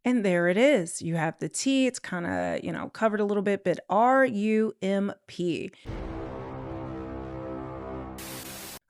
And there it is. You have the T. It's kind of, covered a little bit, but RUMP.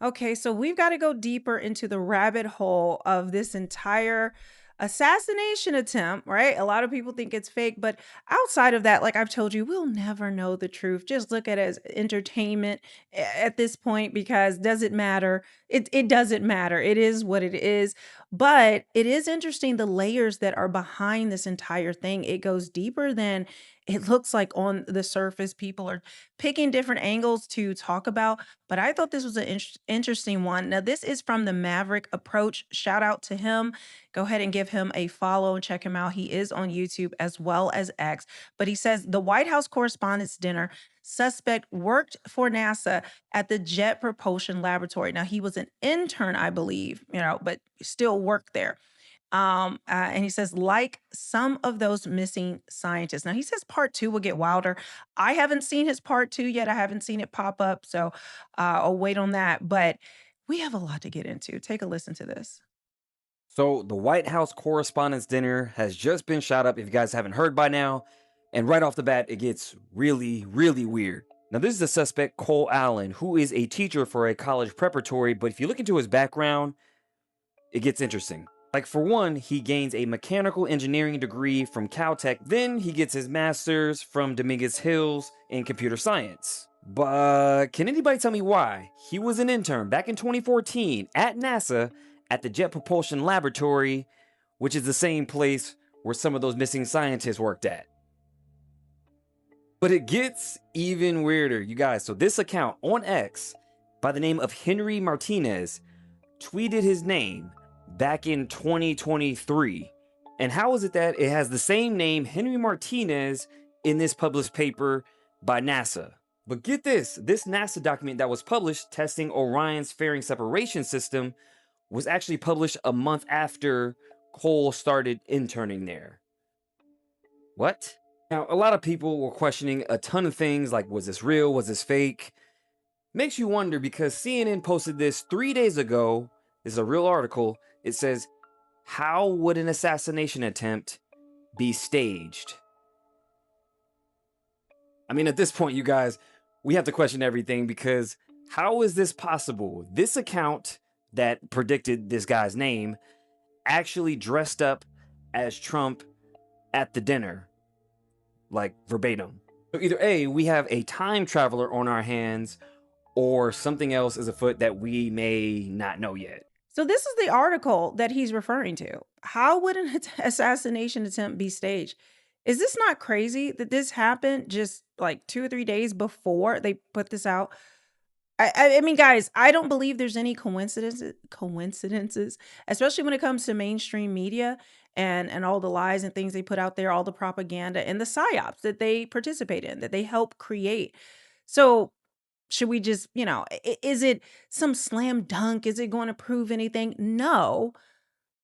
Okay, so we've got to go deeper into the rabbit hole of this entire assassination attempt, right? A lot of people think it's fake, but outside of that, like I've told you, we'll never know the truth. Just look at it as entertainment at this point, because does it matter? It doesn't matter. It is what it is. But it is interesting the layers that are behind this entire thing. It goes deeper than it looks like on the surface. People are picking different angles to talk about, but I thought this was an interesting one. Now, this is from the Maverick Approach. Shout out to him. Go ahead and give him a follow and check him out. He is on YouTube as well as X. But he says the White House Correspondents' Dinner suspect worked for NASA at the Jet Propulsion Laboratory. Now, he was an intern, I believe, but still worked there. And he says, like some of those missing scientists. Now he says part two will get wilder. I haven't seen his part two yet. I haven't seen it pop up, so I'll wait on that. But we have a lot to get into. Take a listen to this. So, the White House Correspondents' Dinner has just been shot up, if you guys haven't heard by now. And right off the bat, it gets really, really weird. Now, this is the suspect, Cole Allen, who is a teacher for a college preparatory. But if you look into his background, it gets interesting. Like, for one, he gains a mechanical engineering degree from Caltech, then he gets his master's from Dominguez Hills in computer science. But can anybody tell me why he was an intern back in 2014 at NASA at the Jet Propulsion Laboratory, which is the same place where some of those missing scientists worked at? But it gets even weirder, you guys. So this account on X by the name of Henry Martinez tweeted his name back in 2023. And how is it that it has the same name, Henry Martinez, in this published paper by NASA? But get this NASA document that was published testing Orion's fairing separation system was actually published a month after Cole started interning there. What? Now, a lot of people were questioning a ton of things like, was this real? Was this fake? Makes you wonder because CNN posted this 3 days ago. This is a real article. It says, how would an assassination attempt be staged? I mean, at this point, you guys, we have to question everything because how is this possible? This account that predicted this guy's name actually dressed up as Trump at the dinner, like verbatim. So either A, we have a time traveler on our hands, or something else is afoot that we may not know yet. So this is the article that he's referring to. How would an assassination attempt be staged? Is this not crazy that this happened just like 2 or 3 days before they put this out? I mean, guys, I don't believe there's any coincidences, especially when it comes to mainstream media and all the lies and things they put out there, all the propaganda and the psyops that they participate in, that they help create. So should we just, is it some slam dunk? Is it going to prove anything? No,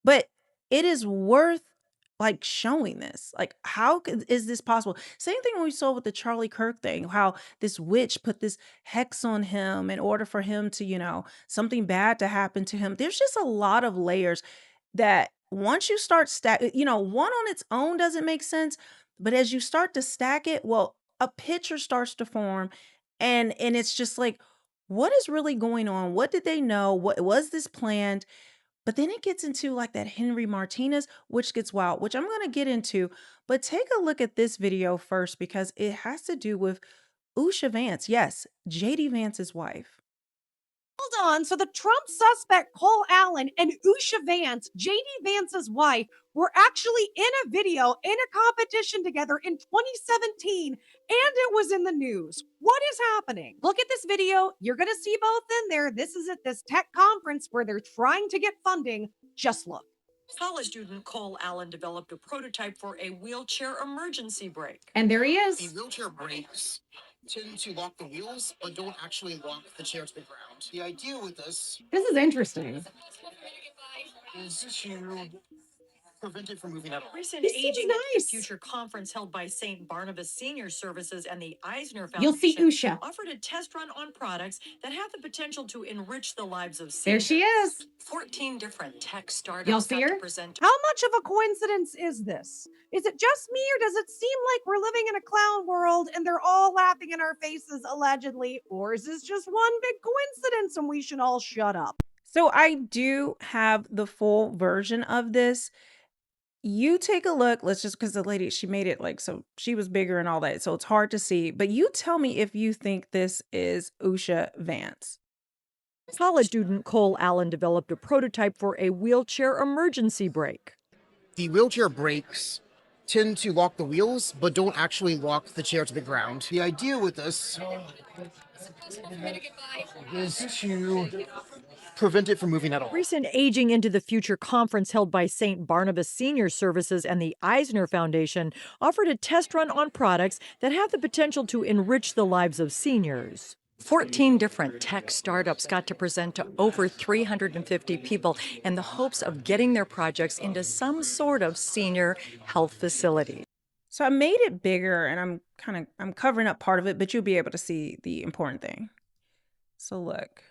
but it is worth like showing this. Like, how is this possible? Same thing we saw with the Charlie Kirk thing, how this witch put this hex on him in order for him to, something bad to happen to him. There's just a lot of layers that once you start one on its own doesn't make sense, but as you start to stack it, well, a picture starts to form, and it's just like, what is really going on? What did they know? What was this planned? But then it gets into like that Henry Martinez, which gets wild, which I'm going to get into. But take a look at this video first because it has to do with Usha Vance. Yes, JD Vance's wife. Hold on. So the Trump suspect, Cole Allen, and Usha Vance, JD Vance's wife, were actually in a video in a competition together in 2017, and it was in the news. What is happening? Look at this video. You're going to see both in there. This is at this tech conference where they're trying to get funding. Just look. College student Cole Allen developed a prototype for a wheelchair emergency brake. And there he The is. wheelchair brakes tend to lock the wheels, but don't actually lock the chair to the ground. The idea with this This is interesting. is to Prevent it from moving at all. Recent This seems Aging into the nice. Future conference held by St. Barnabas Senior Services and the Eisner You'll see Foundation Usha. offered a test run on products that have the potential to enrich the lives of There seniors. she is. 14 different tech Y'all startups see got to her? present. How much of a coincidence is this? Is it just me, or does it seem like we're living in a clown world and they're all laughing in our faces, allegedly? Or is this just one big coincidence and we should all shut up? So I do have the full version of this. You take a look. Let's just, because the lady, she made it like, so she was bigger and all that. So it's hard to see. But you tell me if you think this is Usha Vance. College student Cole Allen developed a prototype for a wheelchair emergency brake. The wheelchair brakes tend to lock the wheels, but don't actually lock the chair to the ground. The idea with this is to prevent it from moving at all. Recent Aging into the Future conference held by St. Barnabas Senior Services and the Eisner Foundation offered a test run on products that have the potential to enrich the lives of seniors. 14 different tech startups got to present to over 350 people in the hopes of getting their projects into some sort of senior health facility. So I made it bigger and I'm covering up part of it, but you'll be able to see the important thing. So look.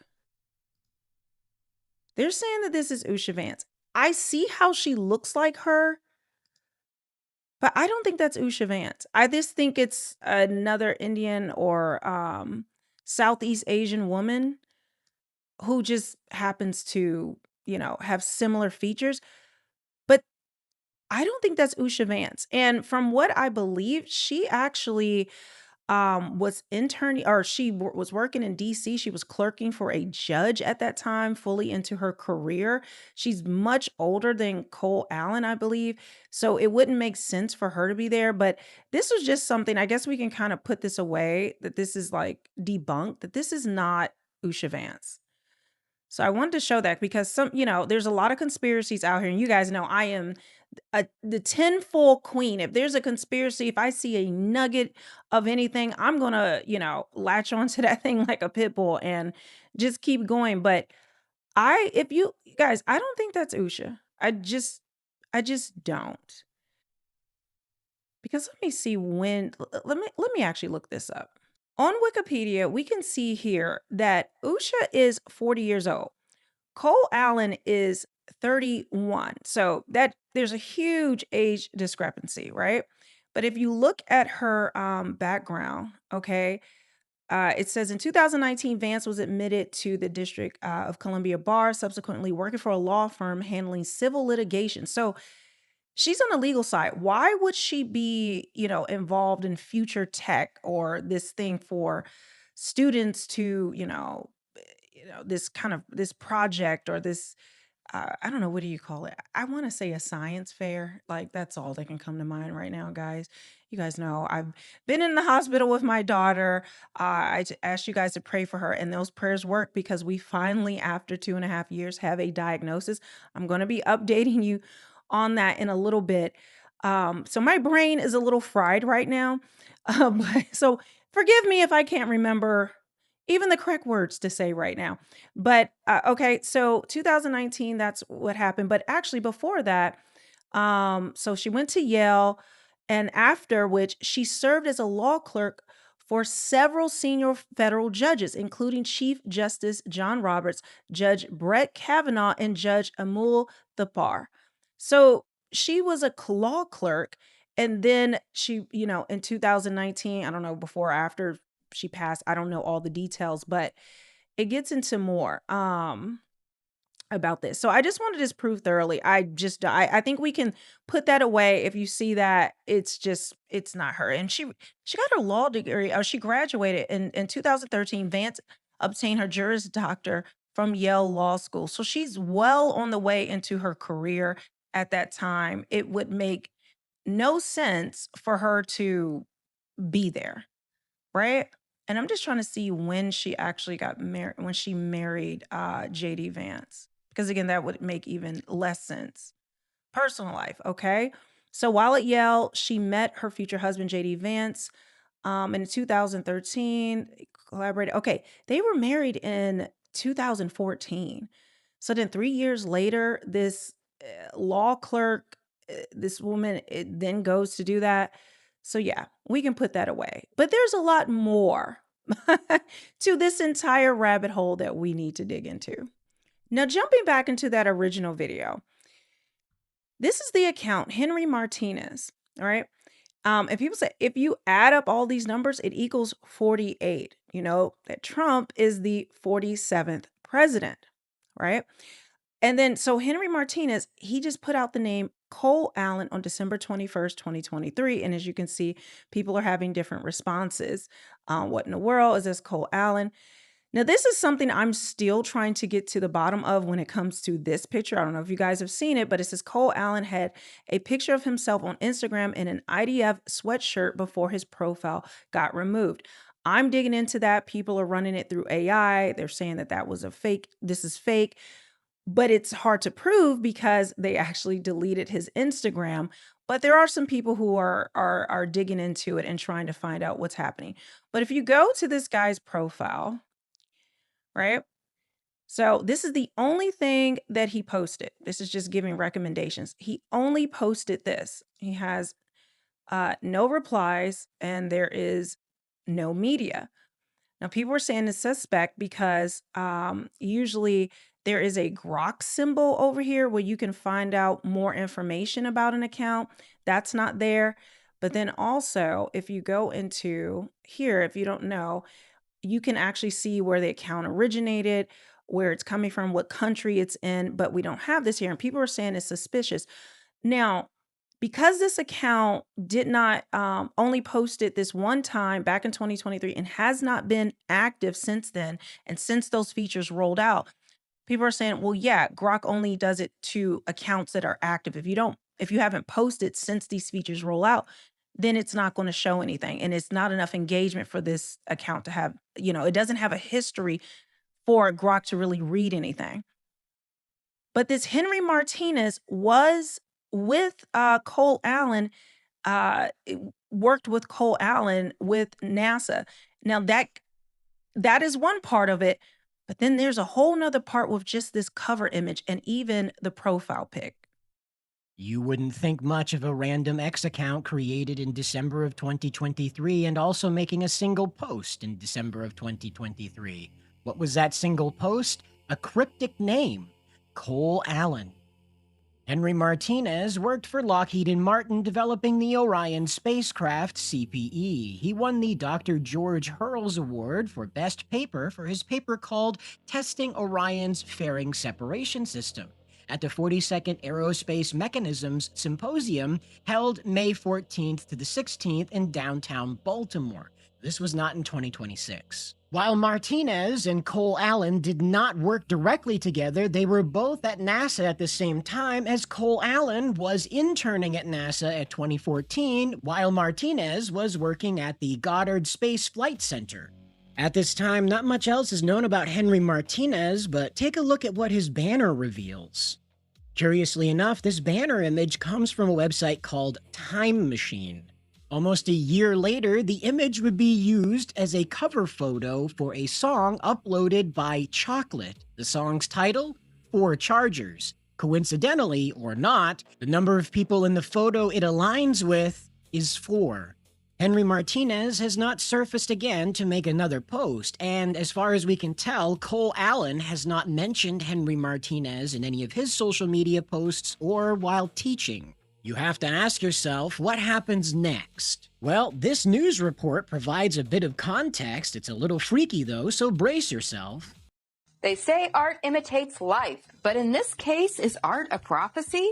They're saying that this is Usha Vance. I see how she looks like her, but I don't think that's Usha Vance. I just think it's another Indian or Southeast Asian woman who just happens to, have similar features. But I don't think that's Usha Vance. And from what I believe, she actually was interning, or was working in DC. She was clerking for a judge at that time, fully into her career. She's much older than Cole Allen, I believe. So it wouldn't make sense for her to be there. But this was just something, I guess we can kind of put this away, that this is like debunked, that this is not Usha Vance. So I wanted to show that because there's a lot of conspiracies out here, and you guys know I am the tenfold queen. If there's a conspiracy, if I see a nugget of anything, I'm gonna, latch onto that thing like a pit bull and just keep going. But if you guys, I don't think that's Usha. I just don't. Because let me see when. Let me actually look this up. On Wikipedia, we can see here that Usha is 40 years old. Cole Allen is 31. So that there's a huge age discrepancy, right? But if you look at her background, okay, it says in 2019, Vance was admitted to the District of Columbia Bar, subsequently working for a law firm handling civil litigation. So she's on the legal side. Why would she be, involved in future tech or this thing for students to, this kind of this project or this I don't know, what do you call it? I want to say a science fair. Like that's all that can come to mind right now, guys. You guys know I've been in the hospital with my daughter. Asked you guys to pray for her, and those prayers work because we finally, after 2.5 years, have a diagnosis. I'm going to be updating you on that in a little bit. So my brain is a little fried right now. So forgive me if I can't remember even the correct words to say right now. But okay, so 2019, that's what happened. But actually, before that, so she went to Yale, and after which she served as a law clerk for several senior federal judges, including Chief Justice John Roberts, Judge Brett Kavanaugh, and Judge Amul Thapar. So she was a law clerk. And then she, in 2019, I don't know, before or after she passed, I don't know all the details, but it gets into more about this. So I just wanted to disprove thoroughly. I think we can put that away. If you see that, it's not her. And she got her law degree, or she graduated in 2013. Vance obtained her Juris Doctor from Yale Law School. So she's well on the way into her career at that time. It would make no sense for her to be there, right? And I'm just trying to see when she actually got married, when she married JD Vance. Because again, that would make even less sense. Personal life, okay? So while at Yale, she met her future husband, JD Vance. In 2013, collaborated. Okay, they were married in 2014. So then 3 years later, this law clerk This woman it then goes to do that. So yeah, we can put that away. But there's a lot more to this entire rabbit hole that we need to dig into. Now, jumping back into that original video, this is the account, Henry Martinez. All right. And people say if you add up all these numbers, it equals 48. You know that Trump is the 47th president, right? And then so Henry Martinez, he just put out the name Cole Allen on December 21st, 2023. And as you can see, people are having different responses. What in the world is this Cole Allen? Now, this is something I'm still trying to get to the bottom of when it comes to this picture. I don't know if you guys have seen it, but it says Cole Allen had a picture of himself on Instagram in an IDF sweatshirt before his profile got removed. I'm digging into that. People are running it through AI. They're saying that that was a fake. This is fake, but it's hard to prove because they actually deleted his Instagram. But there are some people who are digging into it and trying to find out what's happening. But if you go to this guy's profile, right? So this is the only thing that he posted. This is just giving recommendations. He only posted this. He has no replies and there is no media. Now people are saying it's suspect because usually there is a grok symbol over here where you can find out more information about an account. That's not there. But then also if you go into here, if you don't know, you can actually see where the account originated, where it's coming from, what country it's in, but we don't have this here. And people are saying it's suspicious. Now, because this account did not only posted this one time back in 2023 and has not been active since then, and since those features rolled out, people are saying, well, yeah, Grok only does it to accounts that are active. If you haven't posted since these features roll out, then it's not going to show anything. And it's not enough engagement for this account to have, it doesn't have a history for Grok to really read anything. But this Henry Martinez was with Cole Allen, worked with Cole Allen with NASA. Now that is one part of it, but then there's a whole nother part with just this cover image and even the profile pic. You wouldn't think much of a random X account created in December of 2023 and also making a single post in December of 2023. What was that single post? A cryptic name, Cole Allen. Henry Martinez worked for Lockheed Martin developing the Orion spacecraft CPE. He won the Dr. George Hurls Award for Best Paper for his paper called Testing Orion's Fairing Separation System at the 42nd Aerospace Mechanisms Symposium held May 14th to the 16th in downtown Baltimore. This was not in 2026. While Martinez and Cole Allen did not work directly together, they were both at NASA at the same time, as Cole Allen was interning at NASA at 2014, while Martinez was working at the Goddard Space Flight Center. At this time, not much else is known about Henry Martinez, but take a look at what his banner reveals. Curiously enough, this banner image comes from a website called Time Machine. Almost a year later, the image would be used as a cover photo for a song uploaded by Chocolate. The song's title? 4 Chargers. Coincidentally, or not, the number of people in the photo it aligns with is 4. Henry Martinez has not surfaced again to make another post, and as far as we can tell, Cole Allen has not mentioned Henry Martinez in any of his social media posts or while teaching. You have to ask yourself, what happens next? Well, this news report provides a bit of context. It's a little freaky though, so brace yourself. They say art imitates life, but in this case, is art a prophecy?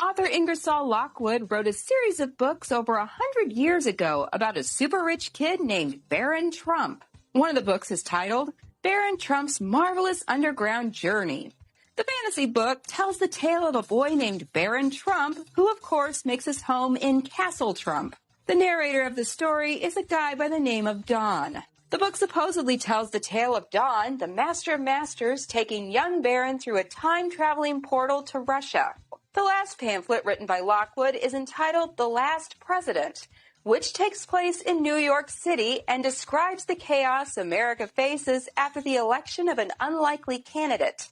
Author Ingersoll Lockwood wrote a series of books over 100 years ago about a super rich kid named Baron Trump. One of the books is titled Baron Trump's Marvelous Underground Journey. The fantasy book tells the tale of a boy named Baron Trump, who of course makes his home in Castle Trump. The narrator of the story is a guy by the name of Don. The book supposedly tells the tale of Don, the master of masters, taking young Baron through a time-traveling portal to Russia. The last pamphlet written by Lockwood is entitled The Last President, which takes place in New York City and describes the chaos America faces after the election of an unlikely candidate.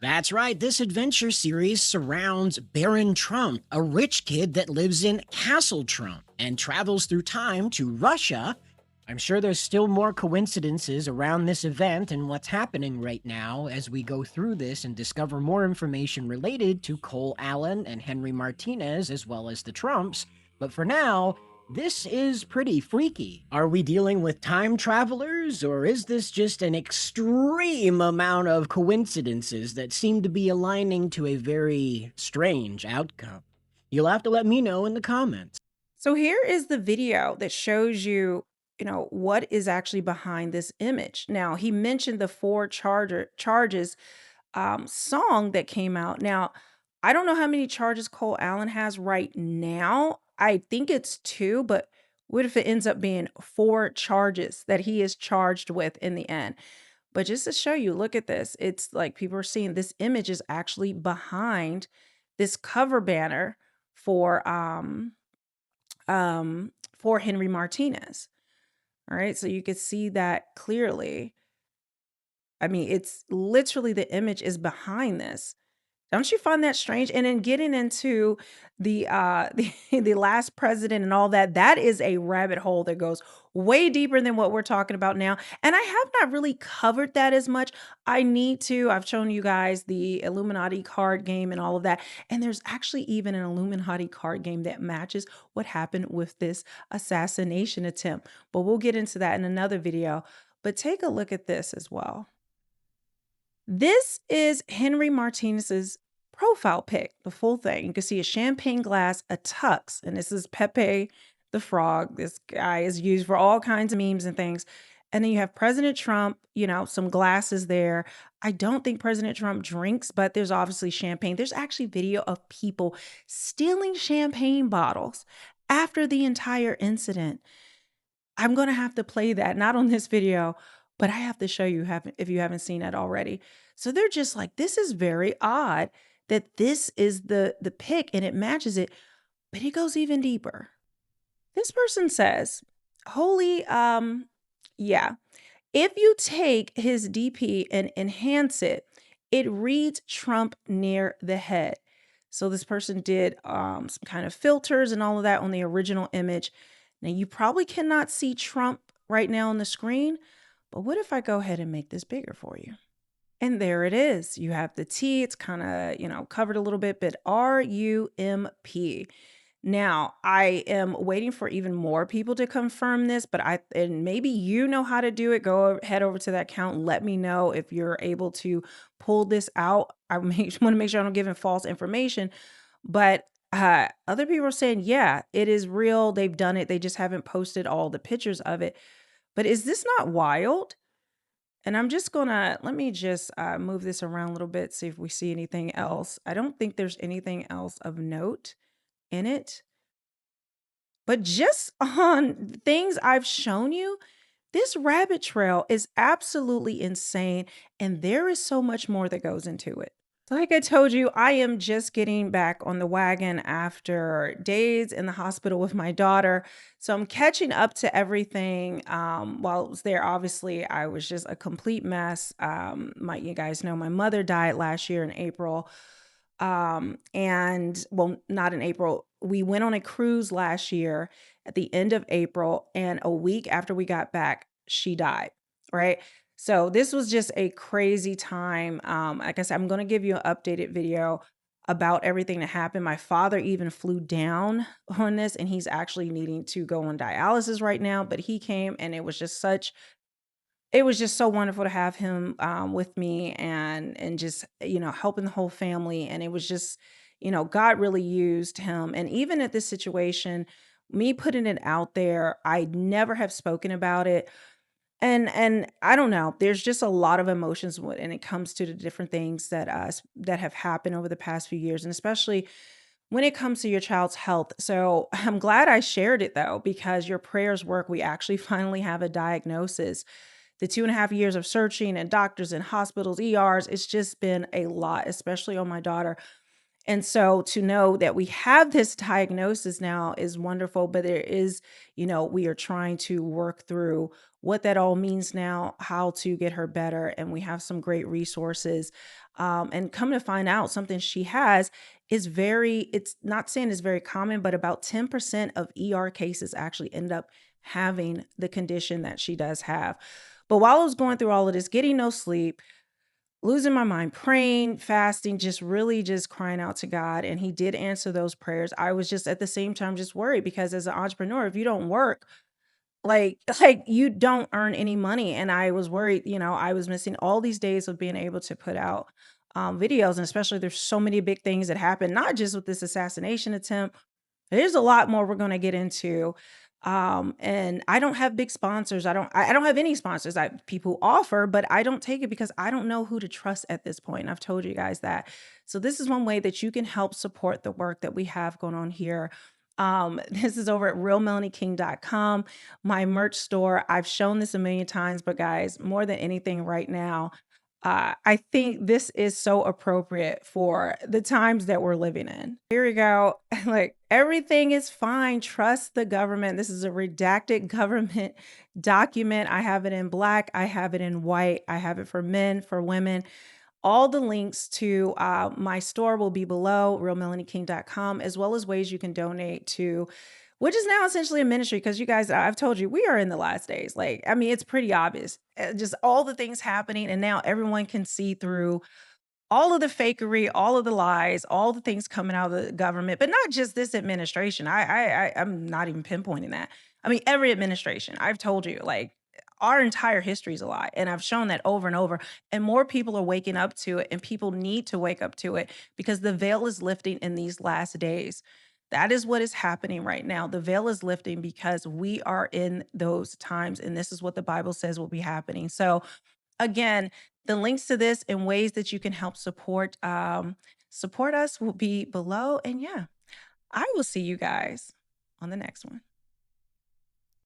That's right, this adventure series surrounds Baron Trump, a rich kid that lives in Castle Trump and travels through time to Russia. I'm sure there's still more coincidences around this event and what's happening right now as we go through this and discover more information related to Cole Allen and Henry Martinez as well as the Trumps. But for now, this is pretty freaky. Are we dealing with time travelers, or is this just an extreme amount of coincidences that seem to be aligning to a very strange outcome? You'll have to let me know in the comments. So here is the video that shows you, what is actually behind this image. Now, he mentioned the four charges song that came out. Now, I don't know how many charges Cole Allen has right now. I think it's two, but what if it ends up being four charges that he is charged with in the end? But just to show you, look at this. It's like people are seeing this image is actually behind this cover banner for Henry Martinez. All right, so you could see that clearly. I mean, it's literally the image is behind this. Don't you find that strange? And then getting into the the last president and all that, that is a rabbit hole that goes way deeper than what we're talking about now. And I have not really covered that as much. I need to. I've shown you guys the Illuminati card game and all of that. And there's actually even an Illuminati card game that matches what happened with this assassination attempt. But we'll get into that in another video. But take a look at this as well. This is Henry Martinez's profile pic, the full thing. You can see a champagne glass, a tux, and this is Pepe the Frog. This guy is used for all kinds of memes and things. And then you have President Trump, some glasses there. I don't think President Trump drinks, but there's obviously champagne. There's actually video of people stealing champagne bottles after the entire incident. I'm going to have to play that, not on this video, but I have to show you if you haven't seen it already. So they're just like, this is very odd that this is the pick and it matches it, but it goes even deeper. This person says, holy, yeah, if you take his DP and enhance it, it reads Trump near the head. So this person did some kind of filters and all of that on the original image. Now you probably cannot see Trump right now on the screen, but what if I go ahead and make this bigger for you? And there it is. You have the T. It's kind of, covered a little bit, but RUMP. Now, I am waiting for even more people to confirm this, but and maybe you know how to do it. Head over to that account. Let me know if you're able to pull this out. I want to make sure I'm not giving false information, but other people are saying, yeah, it is real. They've done it. They just haven't posted all the pictures of it. But is this not wild? And I'm just gonna, let me just move this around a little bit, see if we see anything else. I don't think there's anything else of note in it. But just on things I've shown you, this rabbit trail is absolutely insane. And there is so much more that goes into it. So like I told you, I am just getting back on the wagon after days in the hospital with my daughter. So I'm catching up to everything. While I was there, obviously, I was just a complete mess. You guys know my mother died last year in April. And well, not in April. We went on a cruise last year at the end of April, and a week after we got back, she died, right? So this was just a crazy time. Like I said, I'm going to give you an updated video about everything that happened. My father even flew down on this, and he's actually needing to go on dialysis right now, but he came, and it was just so wonderful to have him with me and just, helping the whole family. And it was just, God really used him. And even at this situation, me putting it out there, I never have spoken about it. And I don't know, there's just a lot of emotions when it comes to the different things that have happened over the past few years, and especially when it comes to your child's health. So I'm glad I shared it though, because your prayers work. We actually finally have a diagnosis. The 2.5 years of searching and doctors and hospitals, ERs, it's just been a lot, especially on my daughter. And so to know that we have this diagnosis now is wonderful, but there is, we are trying to work through what that all means now, how to get her better. And we have some great resources. And come to find out, something she has is it's not saying it's very common, but about 10% of ER cases actually end up having the condition that she does have. But while I was going through all of this, getting no sleep, losing my mind, praying, fasting, just really just crying out to God. And he did answer those prayers. I was just at the same time just worried because as an entrepreneur, if you don't work, like you don't earn any money. And I was worried, I was missing all these days of being able to put out videos. And especially there's so many big things that happen, not just with this assassination attempt. There's a lot more we're going to get into. And I don't have big sponsors. I don't have any sponsors. People offer, but I don't take it because I don't know who to trust at this point. And I've told you guys that. So this is one way that you can help support the work that we have going on here. This is over at realmelanieking.com, my merch store. I've shown this a million times, but guys, more than anything right now, I think this is so appropriate for the times that we're living in. Here we go. Like, everything is fine. Trust the government. This is a redacted government document. I have it in black. I have it in white. I have it for men, for women. All the links to my store will be below, realmelanieking.com, as well as ways you can donate to, which is now essentially a ministry because you guys, I've told you, we are in the last days. Like, I mean, it's pretty obvious. Just all the things happening, and now everyone can see through all of the fakery, all of the lies, all the things coming out of the government, but not just this administration. I'm not even pinpointing that. I mean, every administration. I've told you, like, our entire history is a lie, and I've shown that over and over. And more people are waking up to it, and people need to wake up to it because the veil is lifting in these last days. That is what is happening right now. The veil is lifting because we are in those times, and this is what the Bible says will be happening. So, again, the links to this and ways that you can help support us will be below. And yeah, I will see you guys on the next one.